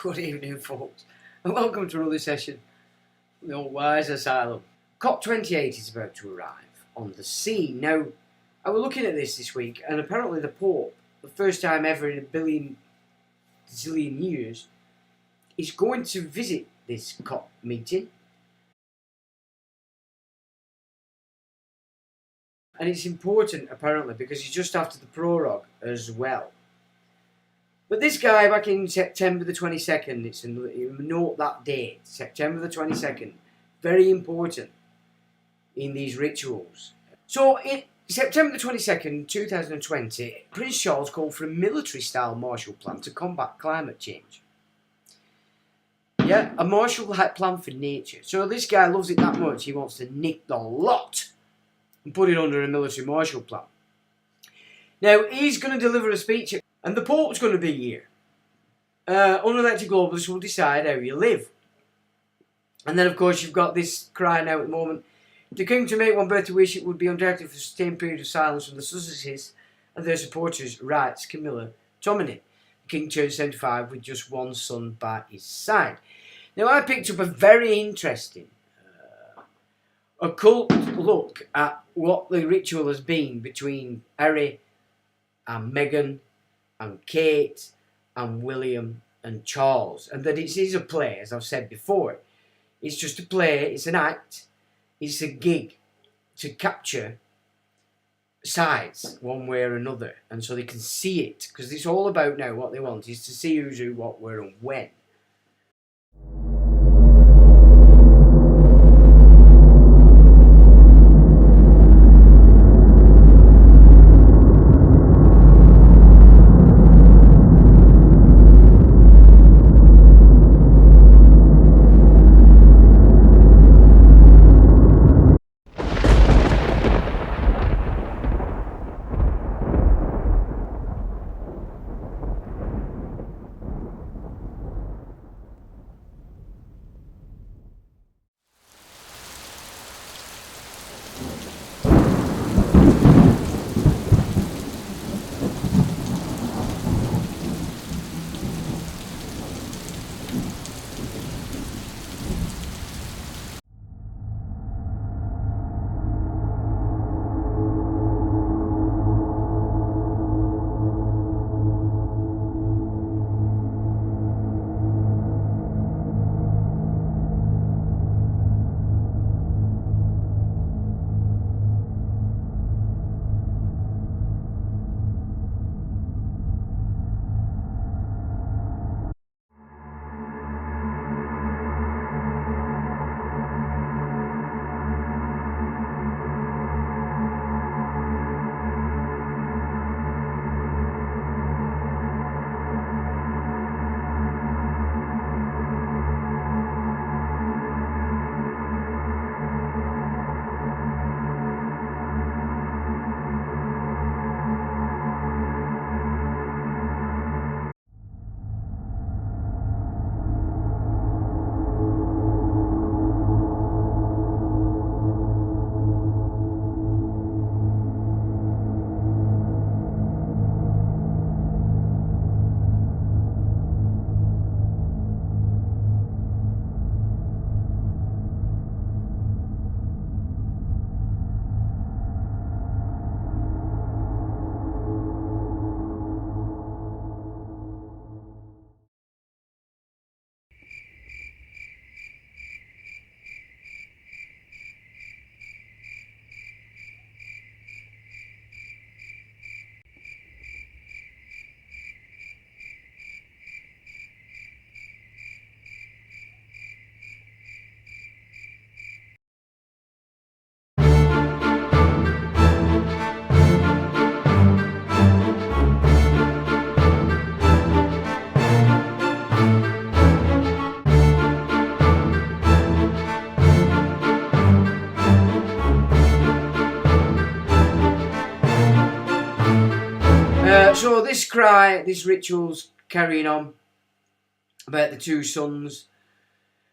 Good evening, folks, and welcome to another session from the Old Wise Asylum. COP28 is about to arrive on the scene. Now, I was looking at this week, and apparently the Pope, the first time ever in a zillion years, is going to visit this COP meeting. And it's important, apparently, because it's just after the prorogue as well. But this guy, back in September the 22nd, you note that date, September the 22nd, very important in these rituals. So, in September the 22nd, 2020, Prince Charles called for a military-style Marshall Plan to combat climate change. Yeah, a Marshall-like plan for nature. So this guy loves it that much, he wants to nick the lot and put it under a military Marshall Plan. Now, he's going to deliver a speech, and the Pope's going to be here. Unelected globalists will decide how you live. And then, of course, you've got this crying out at the moment. If the King to make one birthday wish, it would be undoubtedly for a sustained period of silence from the Sussexes and their supporters, writes Camilla Tominey. The King turned 75 with just one son by his side. Now, I picked up a very interesting occult look at what the ritual has been between Harry and Meghan and Kate and William and Charles, and that it is a play, as I've said before. It's just a play, it's an act, it's a gig to capture sides one way or another, and so they can see it, because it's all about now what they want is to see who's who, what, where and when. So this ritual's carrying on about the two sons.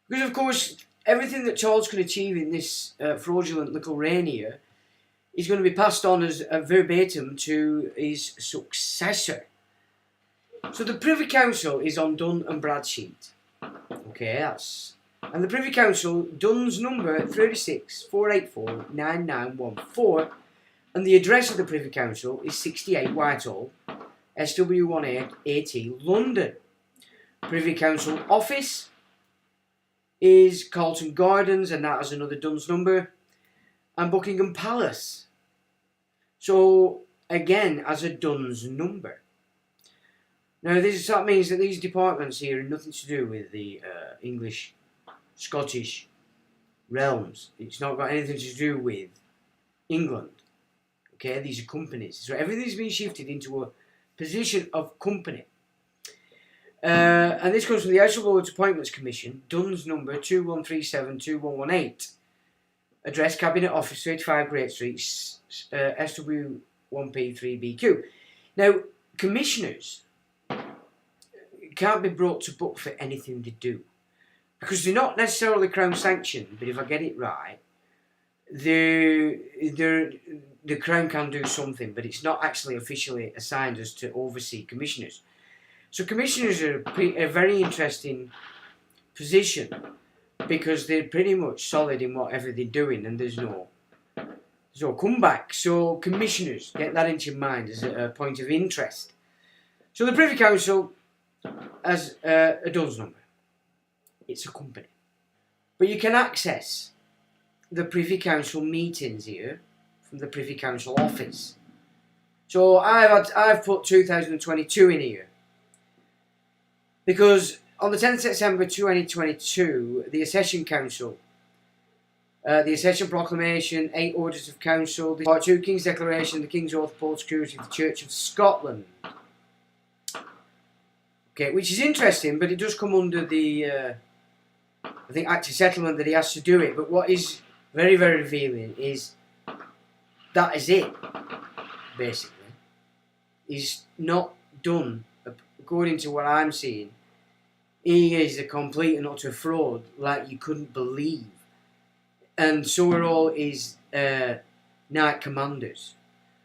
Because, of course, everything that Charles can achieve in this fraudulent little reign here is going to be passed on as a verbatim to his successor. So the Privy Council is on Dun and Bradstreet. Okay, and the Privy Council, Dunn's number 36 484 9914, and the address of the Privy Council is 68 Whitehall, SW18AT, London. Privy Council office is Carlton Gardens, and that has another Dunn's number, and Buckingham Palace. So again, as a Dunn's number. Now that means that these departments here are nothing to do with the English, Scottish realms. It's not got anything to do with England. Okay, these are companies. So everything's been shifted into a position of company. And this comes from the House of Lords Appointments Commission, Dunn's number 21372118. Address Cabinet Office 35 Great Street, SW1P3BQ. Now, commissioners can't be brought to book for anything they do, because they're not necessarily Crown sanctioned, but if I get it right, the Crown can do something, but it's not actually officially assigned as to oversee commissioners. So commissioners are a very interesting position, because they're pretty much solid in whatever they're doing, and there's no comeback. So commissioners, get that into your mind as a point of interest. So the Privy Council has a Dunn's number. It's a company. But you can access the Privy Council meetings here from the Privy Council office. So I've put 2022 in here, because on the 10th September 2022, the Accession Council, the Accession Proclamation, 8 Orders of Council, the Part 2 King's Declaration, the King's Oath, Port Security of the Church of Scotland. Okay, which is interesting, but it does come under the, I think, Act of Settlement that he has to do it. But what is very, very revealing is that is it, basically. He's not done, according to what I'm seeing. He is a complete and utter fraud, like you couldn't believe. And so are all his knight commanders,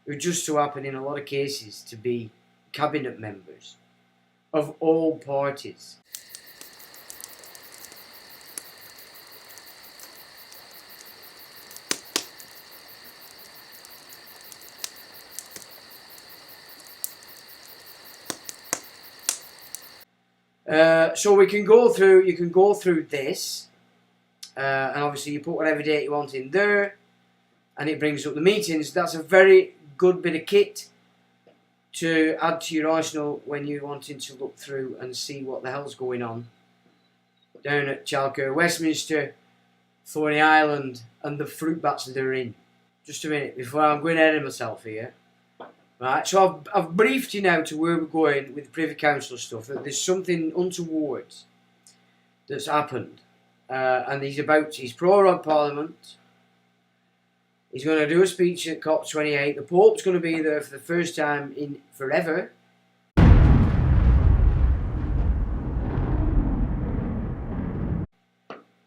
who just so happen in a lot of cases to be cabinet members of all parties. So you can go through this, and obviously you put whatever date you want in there, and it brings up the meetings. That's a very good bit of kit to add to your arsenal when you're wanting to look through and see what the hell's going on down at Chalker, Westminster, Thorney Island, and the fruit bats that they're in. Just a minute before I'm going ahead of myself here. Right, so I've briefed you now to where we're going with the Privy Council stuff, that there's something untoward that's happened, and he's prorogue Parliament. He's going to do a speech at COP28. The Pope's going to be there for the first time in forever.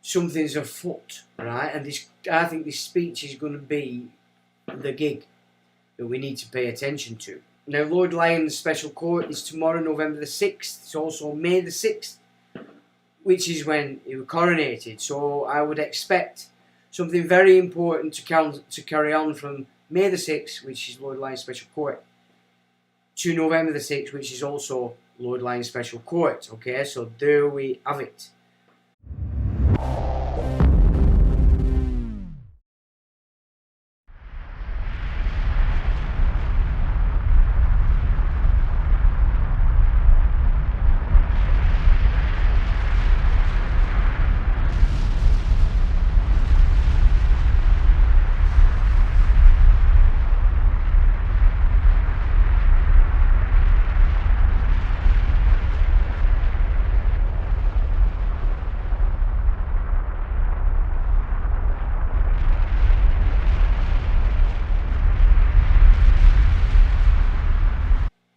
Something's afoot, right? And I think this speech is going to be the gig that we need to pay attention to. Now, Lord Lyon's Special Court is tomorrow, November the 6th. It's also May the 6th, which is when he was coronated. So I would expect something very important to carry on from May the 6th, which is Lord Lyon's Special Court, to November the 6th, which is also Lord Lyon's Special Court. Okay, so there we have it.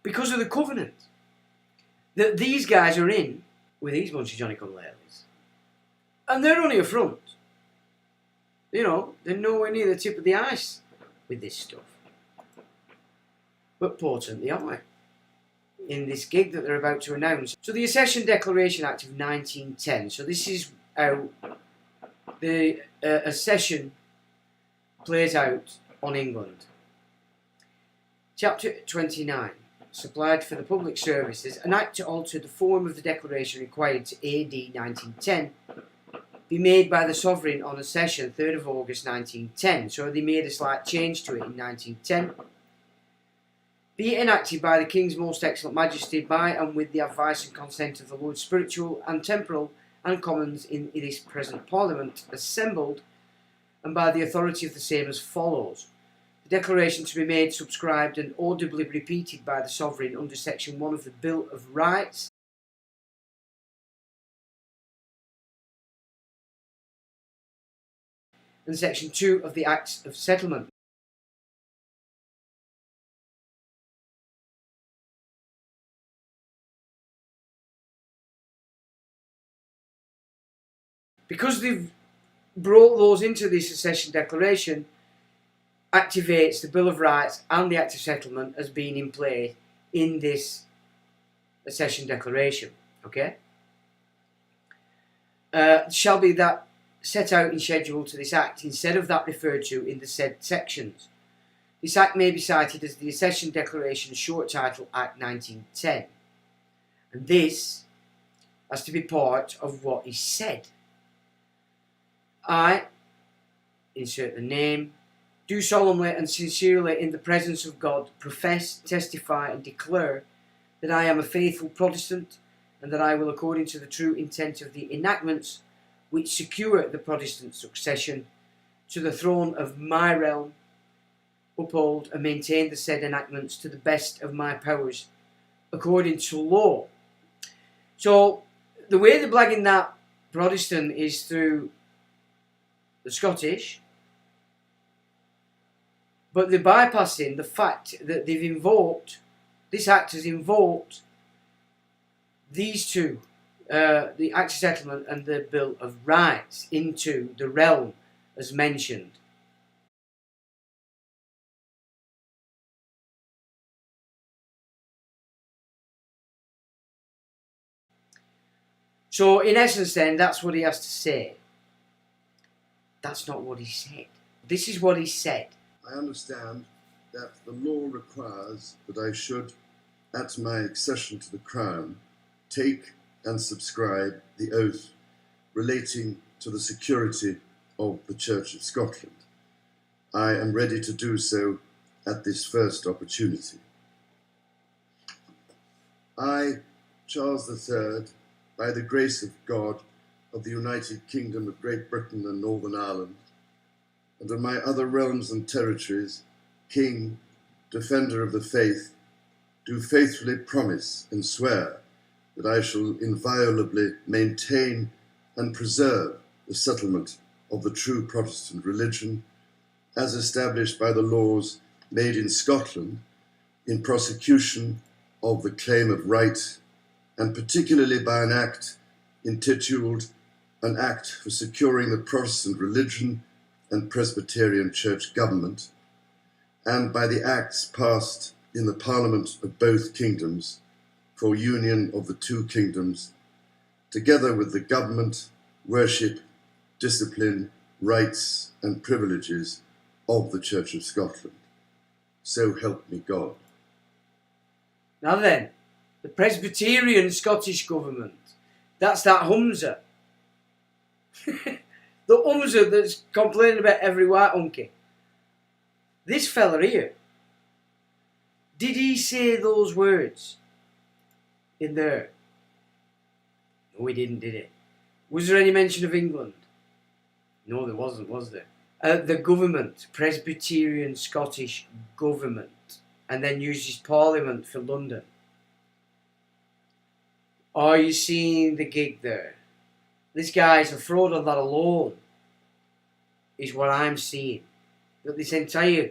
Because of the covenant that these guys are in with these bunch of Johnny come latelys. And they're only a front. You know, they're nowhere near the tip of the ice with this stuff. But potent they are. in this gig that they're about to announce. So the Accession Declaration Act of 1910. So this is how the accession plays out on England. Chapter 29. Supplied for the public services, an act to alter the form of the declaration required to AD 1910 be made by the sovereign on accession 3rd of August 1910. So they made a slight change to it in 1910. Be it enacted by the King's most excellent Majesty by and with the advice and consent of the Lords Spiritual and Temporal and Commons in this present Parliament assembled, and by the authority of the same as follows. The declaration to be made, subscribed and audibly repeated by the Sovereign under Section 1 of the Bill of Rights and Section 2 of the Acts of Settlement. Because they've brought those into this accession declaration, activates the Bill of Rights and the Act of Settlement as being in play in this accession declaration. Okay? Shall be that set out in schedule to this Act instead of that referred to in the said sections. This Act may be cited as the Accession Declaration short title Act 1910. And this has to be part of what is said. I, insert the name, do solemnly and sincerely in the presence of God profess, testify and declare that I am a faithful Protestant and that I will, according to the true intent of the enactments which secure the Protestant succession to the throne of my realm, uphold and maintain the said enactments to the best of my powers according to law. So the way they're blagging that Protestant is through the Scottish, but they're bypassing the fact that they've invoked, this Act has invoked these two, the Act of Settlement and the Bill of Rights, into the realm as mentioned. So in essence then, that's what he has to say. That's not what he said. This is what he said. I understand that the law requires that I should, at my accession to the Crown, take and subscribe the oath relating to the security of the Church of Scotland. I am ready to do so at this first opportunity. I, Charles III, by the grace of God, of the United Kingdom of Great Britain and Northern Ireland, and of my other realms and territories, King, Defender of the Faith, do faithfully promise and swear that I shall inviolably maintain and preserve the settlement of the true Protestant religion, as established by the laws made in Scotland in prosecution of the claim of right, and particularly by an act intituled An Act for Securing the Protestant Religion and Presbyterian Church Government, and by the acts passed in the Parliament of both kingdoms for union of the two kingdoms, together with the government, worship, discipline, rights and privileges of the Church of Scotland. So help me God. Now then, the Presbyterian Scottish Government, that's that Humza. The Humza that's complaining about every white unky. This fella here, did he say those words in there? No, he didn't, did he? Was there any mention of England? No, there wasn't, was there? The government, Presbyterian Scottish Government, and then uses Parliament for London. Are you seeing the gig there? This guy's a fraud on that alone, is what I'm seeing. That this entire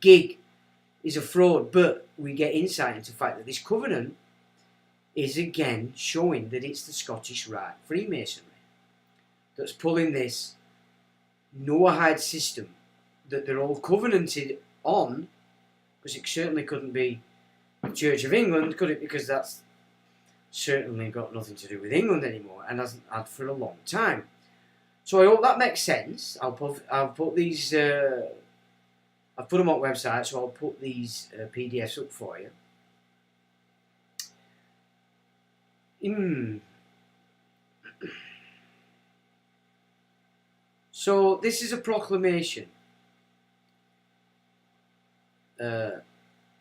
gig is a fraud, but we get insight into the fact that this covenant is again showing that it's the Scottish Rite Freemasonry that's pulling this Noahide system that they're all covenanted on, because it certainly couldn't be Church of England, could it? Because that's certainly got nothing to do with England anymore, and hasn't had for a long time. So I hope that makes sense. I'll put these. I've put them on website, so I'll put these PDFs up for you. So this is a proclamation. It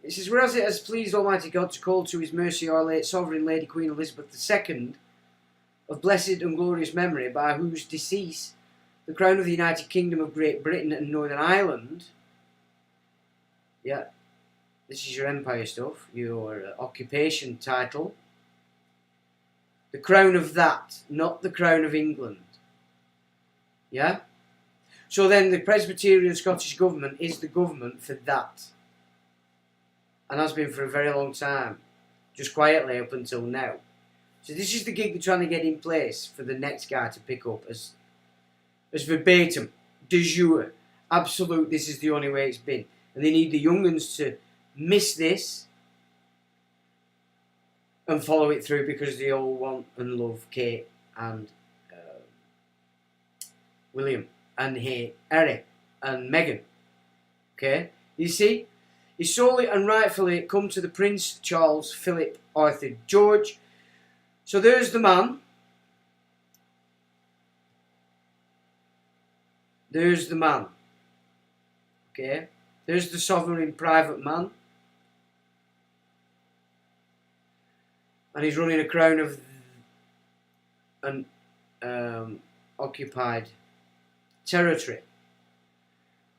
says, whereas it has pleased Almighty God to call to His mercy our late Sovereign Lady Queen Elizabeth II, of blessed and glorious memory, by whose decease the crown of the United Kingdom of Great Britain and Northern Ireland, yeah, this is your empire stuff, your occupation title, the crown of that, not the crown of England, yeah? So then the Presbyterian Scottish Government is the government for that, and has been for a very long time, just quietly up until now. So this is the gig they're trying to get in place for the next guy to pick up as verbatim, de jure, absolute, this is the only way it's been. And they need the young uns to miss this and follow it through, because they all want and love Kate and William and Harry and Meghan. Okay? You see? He solely and rightfully come to the Prince Charles Philip Arthur George. So there's the man. There's the man. Okay? There's the sovereign private man. And he's running a crown of an occupied territory.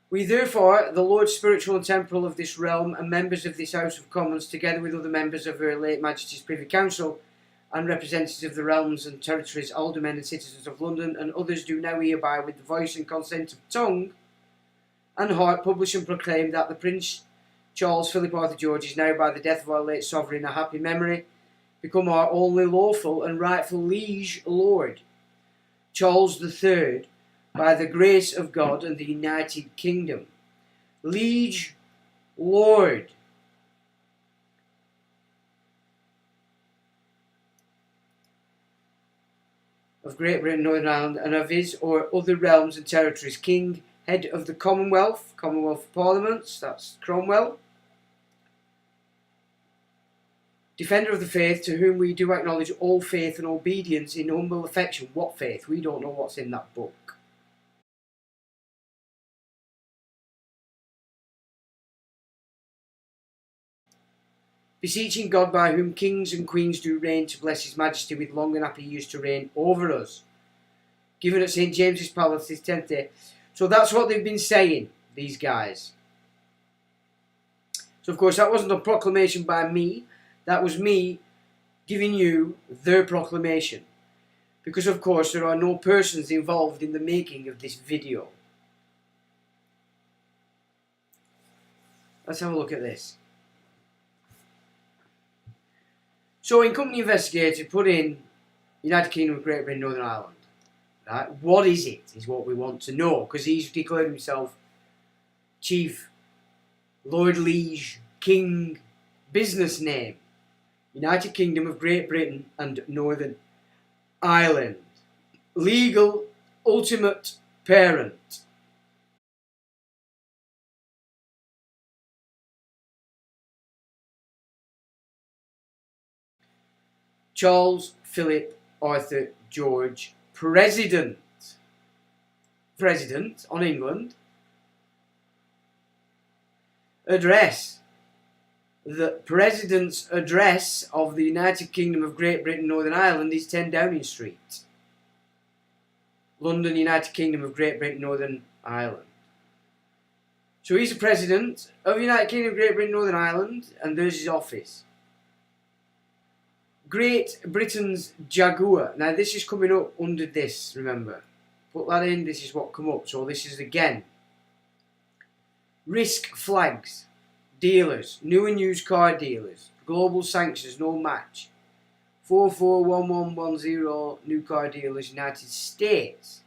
We therefore, the Lord spiritual and temporal of this realm, and members of this House of Commons, together with other members of Her late Majesty's Privy Council, and representatives of the realms and territories, aldermen and citizens of London, and others, do now hereby, with the voice and consent of tongue and heart, publish and proclaim that the Prince Charles Philip Arthur George is now, by the death of our late sovereign, a happy memory, become our only lawful and rightful liege lord, Charles the Third, by the grace of God and the United Kingdom. Liege Lord. Of Great Britain, Northern Ireland, and of his or other realms and territories, King, head of the Commonwealth, Commonwealth of Parliaments, that's Cromwell, defender of the faith, to whom we do acknowledge all faith and obedience in humble affection. What faith? We don't know what's in that book. Beseeching God, by whom kings and queens do reign, to bless His Majesty with long and happy years to reign over us. Given at St. James's Palace this 10th day. So that's what they've been saying, these guys. So of course that wasn't a proclamation by me. That was me giving you their proclamation. Because of course there are no persons involved in the making of this video. Let's have a look at this. So in Company Investigator, put in United Kingdom of Great Britain, Northern Ireland. Right? What is it, is what we want to know. Because he's declared himself Chief, Lord Liege, King, business name. United Kingdom of Great Britain and Northern Ireland. Legal, ultimate parent. Charles Philip Arthur George, President. President on England. Address. The President's address of the United Kingdom of Great Britain, Northern Ireland is 10 Downing Street. London, United Kingdom of Great Britain, Northern Ireland. So he's the President of the United Kingdom of Great Britain, Northern Ireland, and there's his office. Great Britain's Jaguar. Now this is coming up under this, remember. Put that in, this is what come up. So this is again. Risk flags. Dealers. New and used car dealers. Global sanctions, no match. 441110 new car dealers, United States.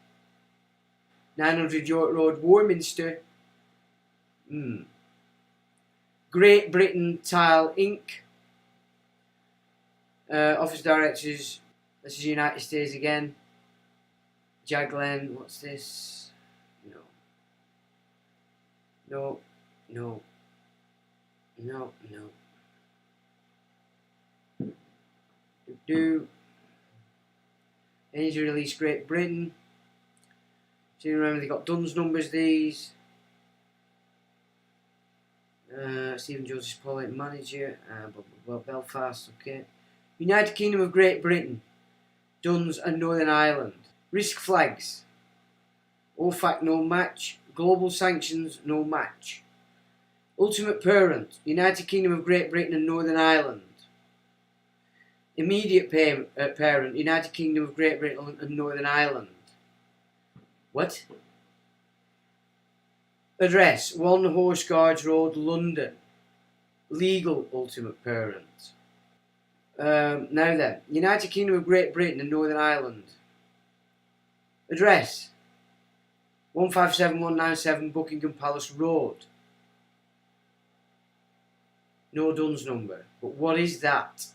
900 York Road, Warminster. Great Britain Tile Inc. Office directors, this is United States again. Jaglen, what's this? No. Energy release Great Britain. So you remember they got Dunn's numbers, these. Stephen Joseph Pollitt, manager. Belfast, okay. United Kingdom of Great Britain. Duns and Northern Ireland. Risk flags. OFAC no match. Global sanctions no match. Ultimate parent. United Kingdom of Great Britain and Northern Ireland. Immediate parent. United Kingdom of Great Britain and Northern Ireland. What? Address 1 Horse Guards Road, London. Legal ultimate parent. Now then, United Kingdom of Great Britain and Northern Ireland. Address 157197 Buckingham Palace Road. No Dunn's number. But what is that?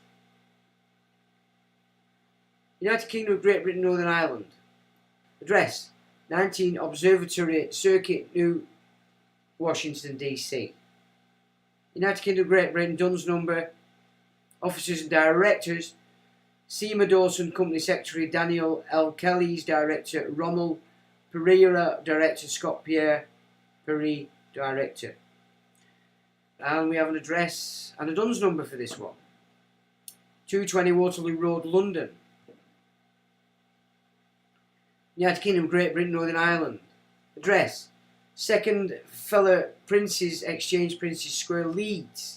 United Kingdom of Great Britain, Northern Ireland. Address 19 Observatory Circuit, New Washington, D.C. United Kingdom of Great Britain, Dunn's number. Officers and directors. Seymour Dawson, Company Secretary. Daniel L. Kelly's Director. Rommel Pereira, Director. Scott Pierre Perry, Director. And we have an address and a Dunn's number for this one. 220 Waterloo Road, London. United Kingdom, Great Britain, Northern Ireland. Address 2nd Feller Princes Exchange, Princes Square, Leeds.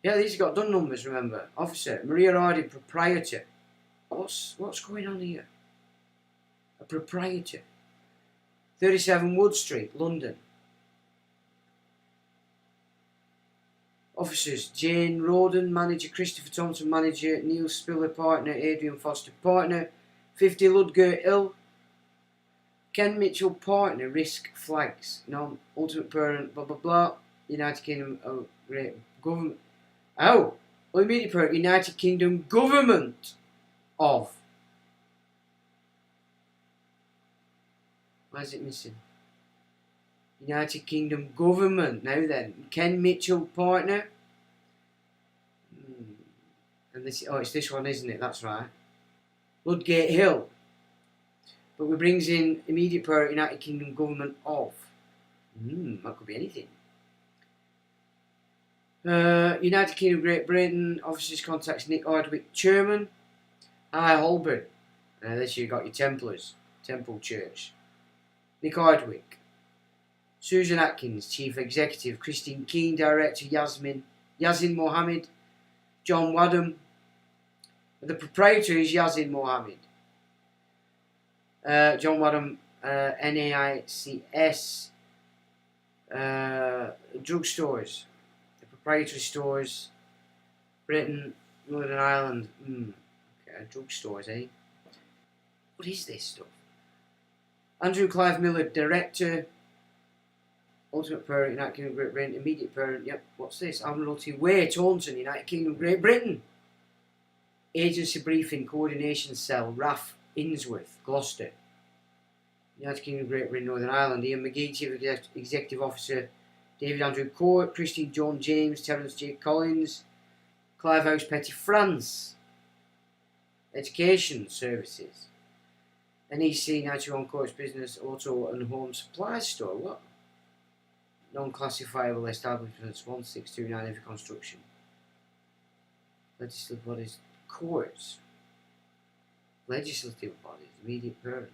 Yeah, these have got Dunn numbers, remember. Officer, Maria Hardy, proprietor. What's going on here? A proprietor. 37 Wood Street, London. Officers, Jane Roden, manager. Christopher Thompson, manager. Neil Spiller, partner. Adrian Foster, partner. 50 Ludgate Hill. Ken Mitchell, partner. Risk flags. Non-ultimate parent, blah blah blah. United Kingdom of Great Government. Oh, immediate parent. United Kingdom Government of. Why is it missing? United Kingdom Government. Now then, Ken Mitchell, partner. And this, it's this one, isn't it? That's right. Ludgate Hill. But we brings in immediate parent, United Kingdom Government of. That could be anything. United Kingdom, Great Britain. Officers contacts Nick Hardwick, Chairman. Hi, Holborn. This you got your Templars, Temple Church. Nick Hardwick. Susan Atkins, Chief Executive. Christine Keane, Director. Yazin Mohammed. John Wadham. The proprietor is Yazin Mohammed. John Wadham, NAICS. Drugstores. The proprietary stores. Britain, Northern Ireland. Okay, drugstores, eh? What is this stuff? Andrew Clive Miller, Director. Ultimate parent, United Kingdom, Great Britain. Immediate parent, yep. What's this? Admiralty Way, Taunton, United Kingdom, Great Britain. Agency Briefing, Coordination Cell, RAF, Innsworth, Gloucester. United Kingdom, Great Britain, Northern Ireland. Ian McGee, Chief Executive Officer. David Andrew Court. Christine John James. Terence J. Collins. Clive House, Petty, France. Education Services. NEC, 91 Courts Business, Auto and Home Supply Store. What? Non-classifiable establishments, 1629 Heavy Construction. Legislative bodies, courts. Legislative bodies, immediate parent.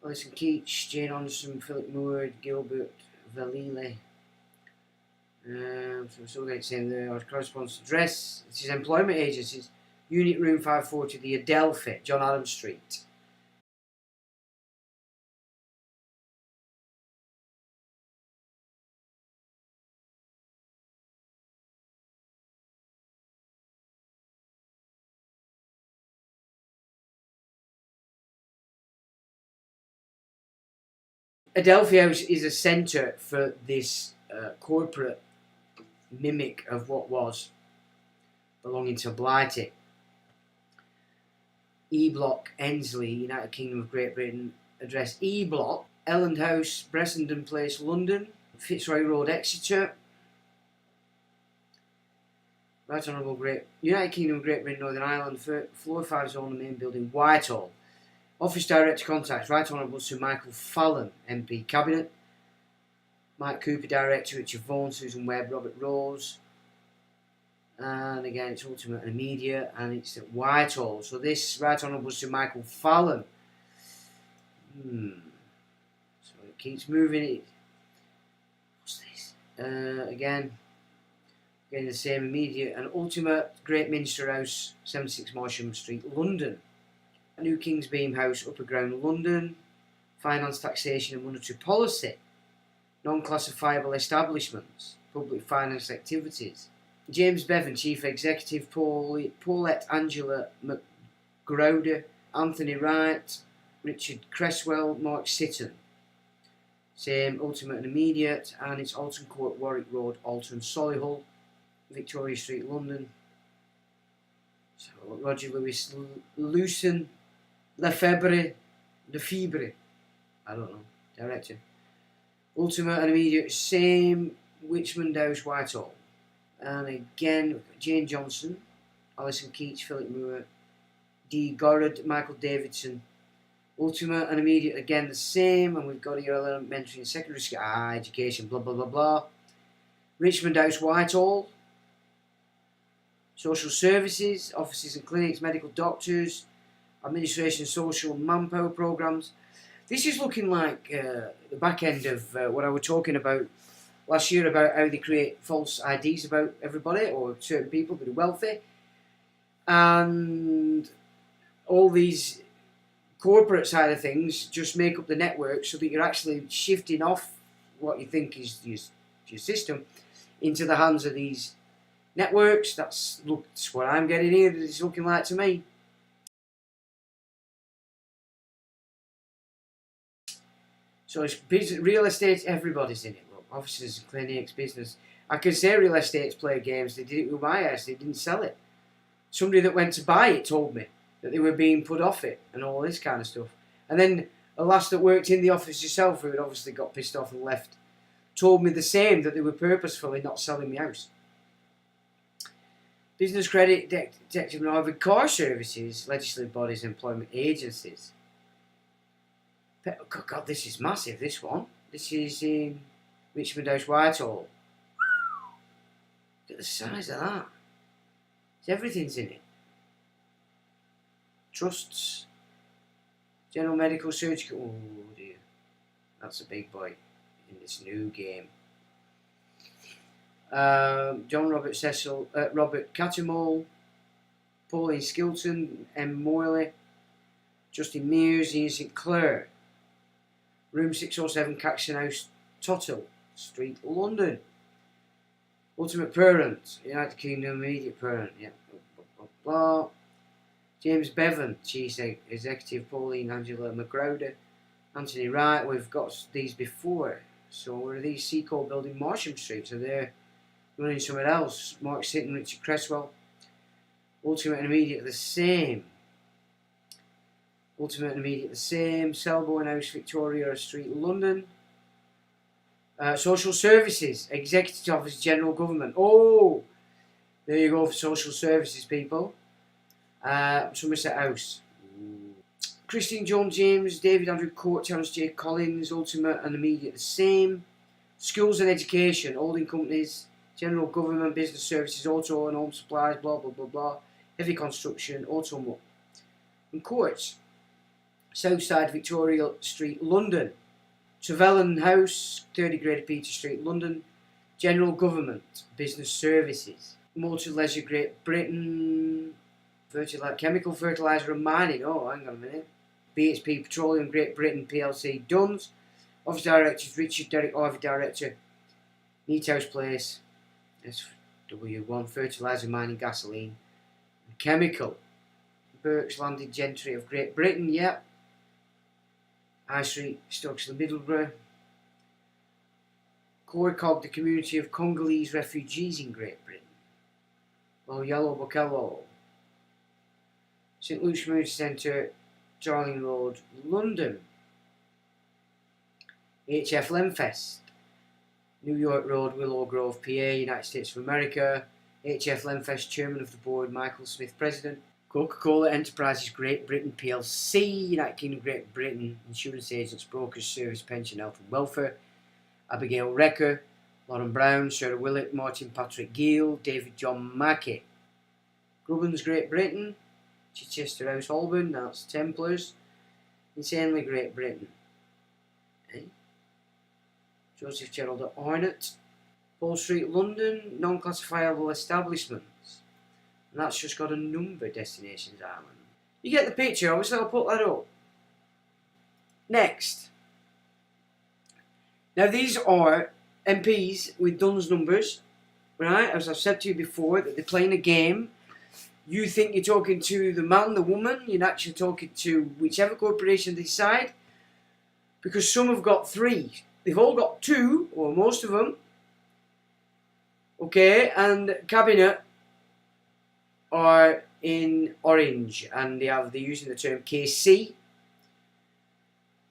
Alison Keach, Jane Anderson, Philip Moore, Gilbert Valile. So we're still getting the same there. Our correspondence address. This is employment agencies. Unit Room 540, the Adelphi, John Adams Street. Adelphi House is a centre for this corporate mimic of what was belonging to Blighty. E Block, Ensley, United Kingdom of Great Britain. Address E Block, Elland House, Bressenden Place, London. Fitzroy Road, Exeter. Right Honourable United Kingdom of Great Britain, Northern Ireland. Floor 5 zone, the main building, Whitehall. Office Director Contacts, Right Honourable Sir Michael Fallon, MP Cabinet. Mike Cooper, Director, Richard Vaughan, Susan Webb, Robert Rose. And again, it's ultimate and immediate, and it's at Whitehall. So this Right Honourable Sir Michael Fallon. So it keeps moving. What's this? Again, the same immediate and ultimate. Great Minster House, 76 Marsham Street, London. New King's Beam House, Upper Ground, London. Finance, Taxation and Monetary Policy. Non-classifiable establishments. Public finance activities. James Bevan, Chief Executive. Paulette Angela McGrowder. Anthony Wright. Richard Cresswell. Mark Sitton. Same ultimate and immediate, and it's Alton Court, Warwick Road, Alton, Solihull. Victoria Street, London. So Roger Lewis Lucen Lefebvre, I don't know, Director. Ultimate and immediate, same Richmond House, Whitehall. And again, Jane Johnson, Alison Keats, Philip Moore, D. Gorrod, Michael Davidson. Ultimate and immediate, again the same, and we've got here elementary and secondary school, education, blah blah blah blah. Richmond House, Whitehall. Social services, offices and clinics, medical doctors, administration, social manpower programs. This is looking like the back end of what I was talking about last year about how they create false IDs about everybody or certain people that are wealthy, and all these corporate side of things just make up the network so that you're actually shifting off what you think is your system into the hands of these networks. That's what I'm getting here. It's looking like to me. So it's real estate, everybody's in it. Look, offices, clinics, business. I can say real estate's play games. They did it with my house. They didn't sell it. Somebody that went to buy it told me that they were being put off it and all this kind of stuff. And then a lass that worked in the office herself, who had obviously got pissed off and left, told me the same, that they were purposefully not selling my house. Business credit, detective and Harvard car services, legislative bodies, employment agencies. God, this is massive, this one. This is in Richmond House, Whitehall. Look at the size of that. Everything's in it. Trusts, general medical, surgical. Oh dear, that's a big boy in this new game. John Robert Cecil, Robert Cattermole, Pauline Skilton, M. Morley, Justin Mears, Ian St. Clair. Room 607, Caxton House, Tothill Street, London. Ultimate Parent, United Kingdom, immediate parent. Yeah, blah, blah, blah. James Bevan, Chief Executive. Pauline Angela McGrowder, Anthony Wright. We've got these before. So where are these? Seacourt Building, Marsham Street. So they're running somewhere else. Mark Sitton, Richard Cresswell. Ultimate and immediate, the same. Ultimate and immediate, the same. Selborne House, Victoria Street, London. Social services, Executive Office, General Government. Oh, there you go for social services, people. Somerset House. Christine John James, David Andrew Court, Terence J. Collins, ultimate and immediate the same. Schools and education, holding companies, general government, business services, auto and home supplies, blah blah blah blah. Heavy construction, auto and courts. Southside Victoria Street, London. Trevelyan House, 30 Greater Peter Street, London. General government, business services. Motor leisure, Great Britain. Chemical fertiliser and mining. Oh, hang on a minute. BHP Petroleum Great Britain PLC, Duns. Office Directors, Richard Derrick Harvey, Director. Neat House Place, SW1, Fertiliser, Mining, Gasoline. Chemical. Berks Landed Gentry of Great Britain, yep. High Street, Stockton, Middlesbrough. Corcog, the community of Congolese refugees in Great Britain. Oh, Yellow Bokello. St Luke's Community Centre, Darling Road, London. HF Lenfest, New York Road, Willow Grove, PA, United States of America. HF Lenfest, Chairman of the Board, Michael Smith, President. Coca-Cola Enterprises Great Britain PLC, United Kingdom, Great Britain, Insurance Agents, Brokers, Service, Pension, Health and Welfare. Abigail Recker, Lauren Brown, Sarah Willett, Martin Patrick Gill, David John Mackey. Grubbins Great Britain, Chichester House Holborn, that's Templars. Insanely Great Britain. Joseph Gerald at Hornet. Paul Street, London, non-classifiable establishments. And that's just got a number, Destinations Island. You get the picture, obviously I'll put that up. Next. Now these are MPs with Dunn's numbers, right? As I've said to you before, that they're playing a game. You think you're talking to the man, the woman, you're actually talking to whichever corporation they decide. Because some have got 3. They've all got 2, or most of them. Okay, and Cabinet are in orange, and they're using the term KC.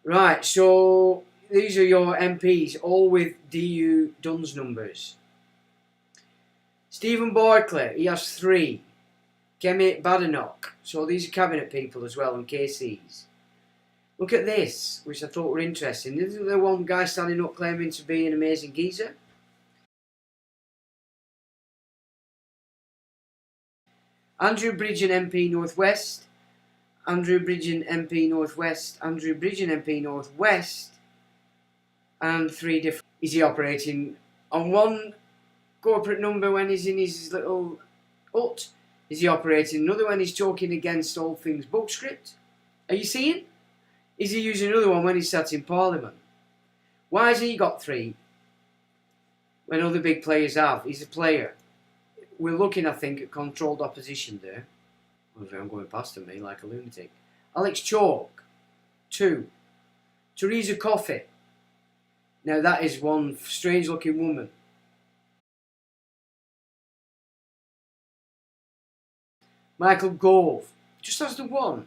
Right, so these are your MPs, all with DU Dunn's numbers. Stephen Barclay, he has 3. Kemi Badenoch, so these are Cabinet people as well, and KCs. Look at this, which I thought were interesting. Isn't there one guy standing up claiming to be an amazing geezer? Andrew Bridgen MP Northwest, Andrew Bridgen MP Northwest, Andrew Bridgen MP Northwest, and 3 different. Is he operating on one corporate number when he's in his little hut? Is he operating another when he's talking against all things book script? Are you seeing? Is he using another one when he's sat in Parliament? Why has he got 3 when other big players have? He's a player. We're looking, I think, at controlled opposition there. I'm going past me like a lunatic. Alex Chalk, 2. Theresa Coffey. Now that is one strange looking woman. Michael Gove, just as the 1.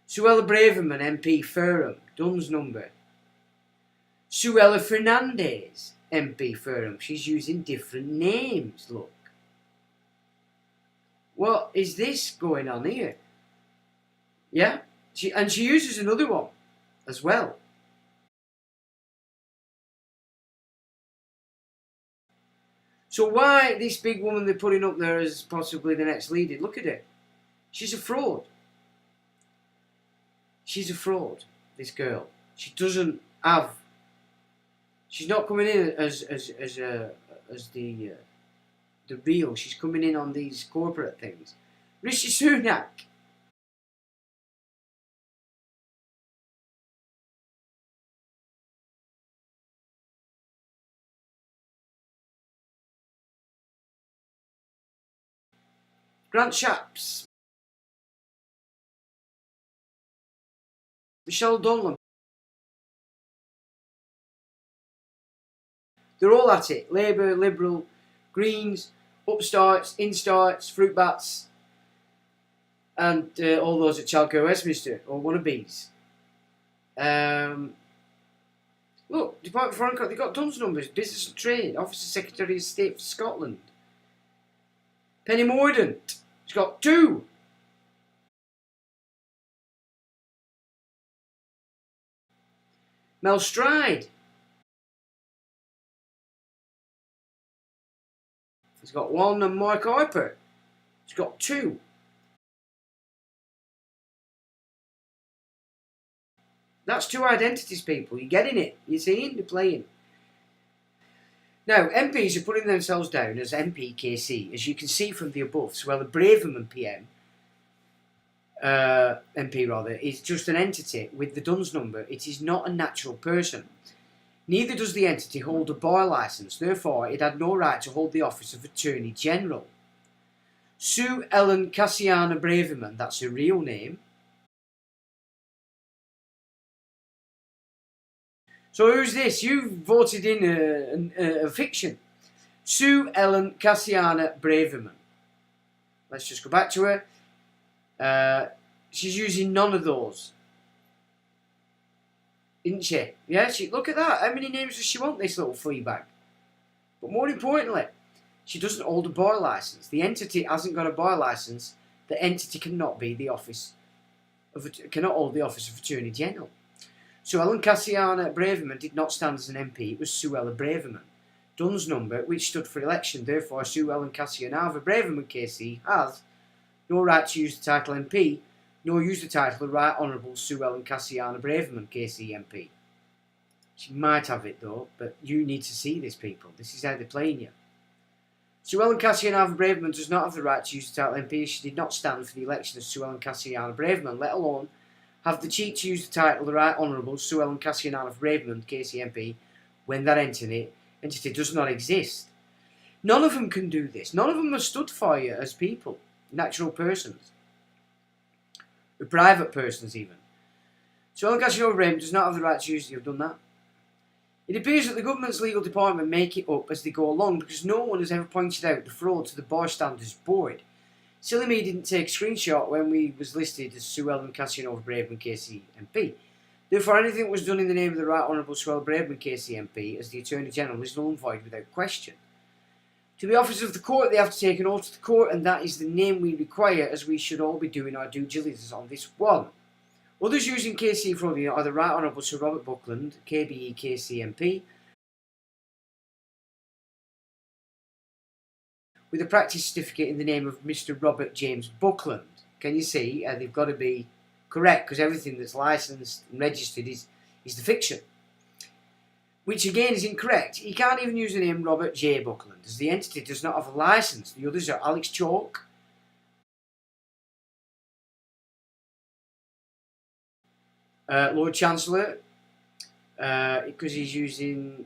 Suella Braverman, MP Ferrum, Dunn's number. Suella Fernandez, MP Ferrum. She's using different names, look. What is this going on here? Yeah? She uses another one as well. So why this big woman they're putting up there as possibly the next leader? Look at it. She's a fraud. She's a fraud, this girl. She doesn't have... She's not coming in as the real. She's coming in on these corporate things. Rishi Sunak. Grant Shapps. Michelle Donlan. They're all at it. Labour, Liberal, Greens, upstarts, instarts, fruit bats, and all those at Chalco Westminster, or wannabes. Look, Department of Foreign Affairs, they've got Dunn's numbers. Business and Trade, Office of Secretary of State for Scotland. Penny Mordaunt, she's got 2. Mel Stride. He's got 1, and Mike Harper. He's got 2. That's 2 identities, people. You're getting it. You're seeing? They're playing. Now, MPs are putting themselves down as MPKC, as you can see from the above. So, well, the Braverman MP rather, is just an entity with the Dunn's number. It is not a natural person. Neither does the entity hold a bar licence, therefore it had no right to hold the office of Attorney General. Sue Ellen Cassiana Braverman, that's her real name. So who's this? You voted in a fiction. Sue Ellen Cassiana Braverman. Let's just go back to her. She's using none of those. Isn't she? Yeah, look at that. How many names does she want, this little flea bag? But more importantly, she doesn't hold a bar license. The entity hasn't got a bar license. The entity cannot be the office cannot hold the office of Attorney General. So Ellen Cassiana Braverman did not stand as an MP. It was Sue Ellen Braverman. Dunn's number, which stood for election. Therefore, Sue Ellen Cassiana Braverman KC has no right to use the title MP, nor use the title the Right Honourable Sue Ellen Cassiana Braverman KC MP. She might have it though, but you need to see this, people. This is how they're playing you. Sue Ellen Cassiana Braverman does not have the right to use the title MP. She did not stand for the election of Sue Ellen Cassiana Braverman, let alone have the cheek to use the title the Right Honourable Sue Ellen Cassiana Braverman KC MP when that entity does not exist. None of them can do this. None of them are stood for you as people, natural persons, or private persons even. Sue Ellen Cassiana Braverman does not have the right to use it. You've done that. It appears that the government's legal department make it up as they go along because no one has ever pointed out the fraud to the Bar Standards Board. Silly me didn't take a screenshot when we was listed as Sue Ellen Cassiana Braverman KC MP. Therefore, anything that was done in the name of the Right Honourable Sue Ellen Braverman KC MP as the Attorney General is null and void without question. To be officers of the court, they have to take an oath to the court, and that is the name we require, as we should all be doing our due diligence on this one. Others using KC fraud are the Right Honourable Sir Robert Buckland, KBE KC MP, with a practice certificate in the name of Mr. Robert James Buckland. Can you see? They've got to be correct because everything that's licensed and registered is the fiction. Which again is incorrect. He can't even use the name Robert J. Buckland as the entity does not have a licence. The others are Alex Chalk, Lord Chancellor, because he's using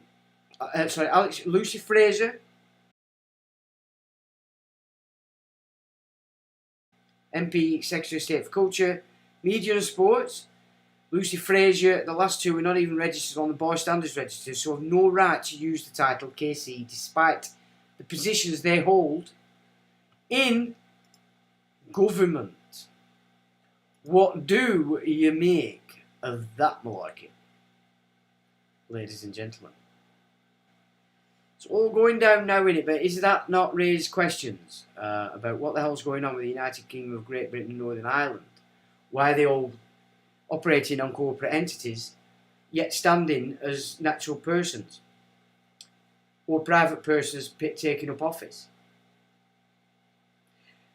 Lucy Fraser, MP Secretary of State for Culture, Media and Sports, Lucy Fraser. The last two are not even registered on the Bar Standards Register, so have no right to use the title KC despite the positions they hold in government. What do you make of that malarkey, ladies and gentlemen? It's all going down now, innit? But is that not raised questions about what the hell's going on with the United Kingdom of Great Britain and Northern Ireland? Why are they all operating on corporate entities, yet standing as natural persons or private persons taking up office?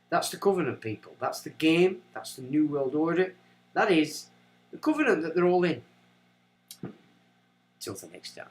That's the covenant, people. That's the game. That's the New World Order. That is the covenant that they're all in. Till the next time.